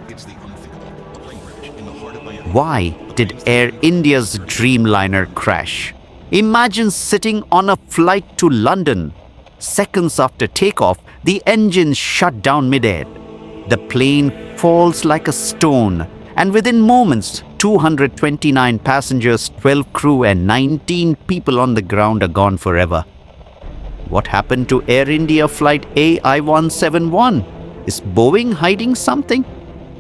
It's the unthinkable. A plane crash in the heart of Miami. Why did Air India's Dreamliner crash? Imagine sitting on a flight to London. Seconds after takeoff, the engines shut down midair. The plane falls like a stone, and within moments, 229 passengers, 12 crew, and 19 people on the ground are gone forever. What happened to Air India flight AI171? Is Boeing hiding something?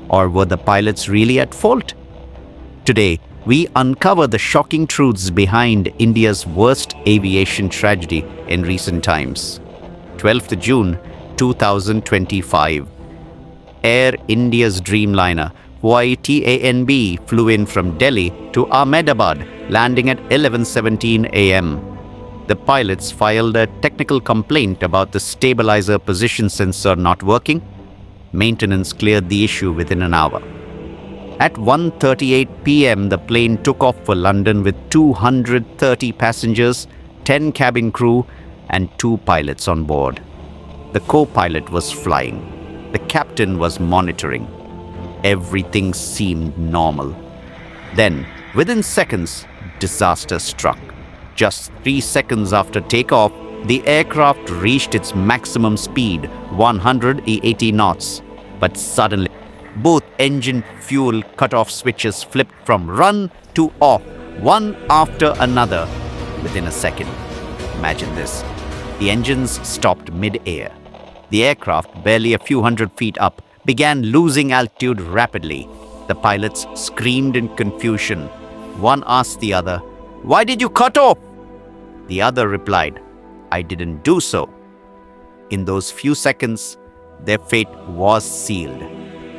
Or were the pilots really at fault? Today, we uncover the shocking truths behind India's worst aviation tragedy in recent times. 12th June 2025. Air India's Dreamliner YTANB flew in from Delhi to Ahmedabad, landing at 11:17 a.m. The pilots filed a technical complaint about the stabilizer position sensor not working. Maintenance cleared the issue within an hour. At 1:38 p.m., the plane took off for London with 230 passengers, 10 cabin crew, and 2 pilots on board. The co-pilot was flying. The captain was monitoring. Everything seemed normal. Then, within seconds, disaster struck. Just 3 seconds after takeoff, the aircraft reached its maximum speed, 180 knots. But suddenly, both engine fuel cutoff switches flipped from run to off, one after another, within a second. Imagine this. The engines stopped mid-air. The aircraft, barely a few hundred feet up, began losing altitude rapidly. The pilots screamed in confusion. One asked the other, "Why did you cut off?" The other replied, "I didn't do so." In those few seconds, their fate was sealed.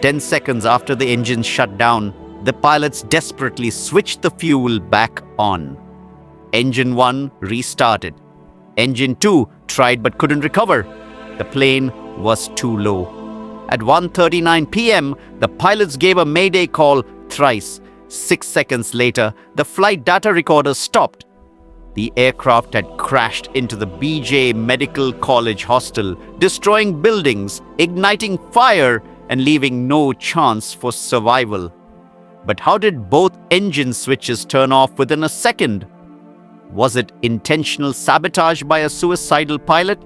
10 seconds after the engines shut down, the pilots desperately switched the fuel back on. Engine 1 restarted. Engine 2 tried but couldn't recover. The plane was too low. At 1:39 p.m., the pilots gave a mayday call thrice. 6 seconds later, the flight data recorder stopped. The aircraft had crashed into the BJ Medical College hostel, destroying buildings, igniting fire, and leaving no chance for survival. But how did both engine switches turn off within a second? Was it intentional sabotage by a suicidal pilot?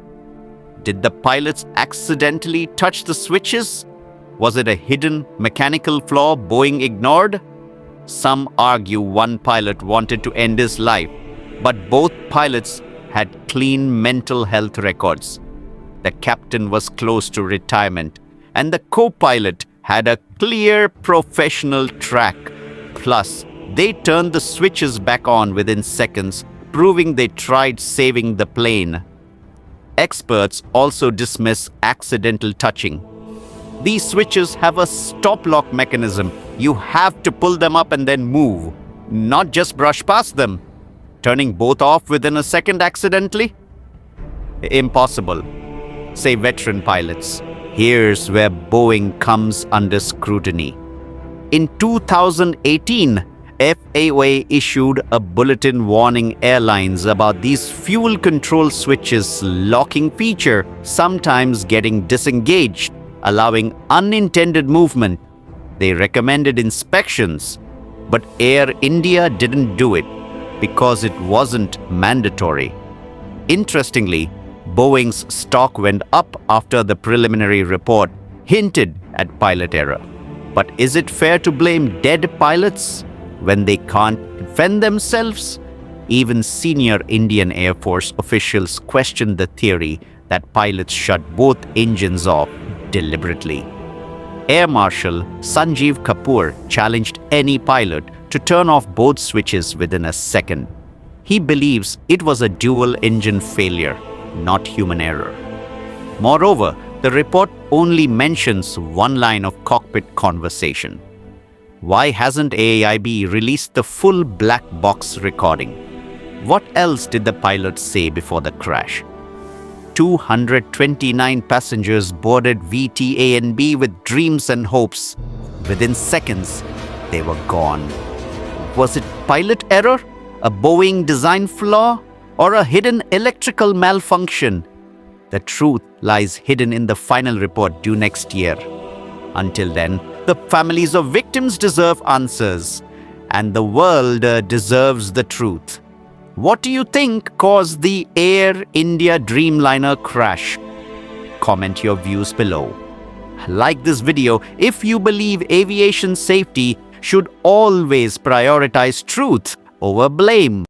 Did the pilots accidentally touch the switches? Was it a hidden mechanical flaw Boeing ignored? Some argue one pilot wanted to end his life, but both pilots had clean mental health records. The captain was close to retirement, and the co-pilot had a clear professional track. Plus, they turned the switches back on within seconds, proving they tried saving the plane. Experts also dismiss accidental touching. These switches have a stop-lock mechanism. You have to pull them up and then move, not just brush past them. Turning both off within a second accidentally? Impossible, say veteran pilots. Here's where Boeing comes under scrutiny. In 2018, FAA issued a bulletin warning airlines about these fuel control switches locking feature sometimes getting disengaged, allowing unintended movement. They recommended inspections, but Air India didn't do it because it wasn't mandatory. Interestingly, Boeing's stock went up after the preliminary report hinted at pilot error. But is it fair to blame dead pilots when they can't defend themselves? Even senior Indian Air Force officials questioned the theory that pilots shut both engines off deliberately. Air Marshal Sanjeev Kapoor challenged any pilot to turn off both switches within a second. He believes it was a dual-engine failure, not human error. Moreover, the report only mentions one line of cockpit conversation. Why hasn't AIB released the full black box recording? What else did the pilots say before the crash? 229 passengers boarded VTANB with dreams and hopes. Within seconds, they were gone. Was it pilot error, a Boeing design flaw, or a hidden electrical malfunction? The truth lies hidden in the final report due next year. Until then, the families of victims deserve answers, and the world deserves the truth. What do you think caused the Air India Dreamliner crash? Comment your views below. Like this video if you believe aviation safety should always prioritize truth over blame.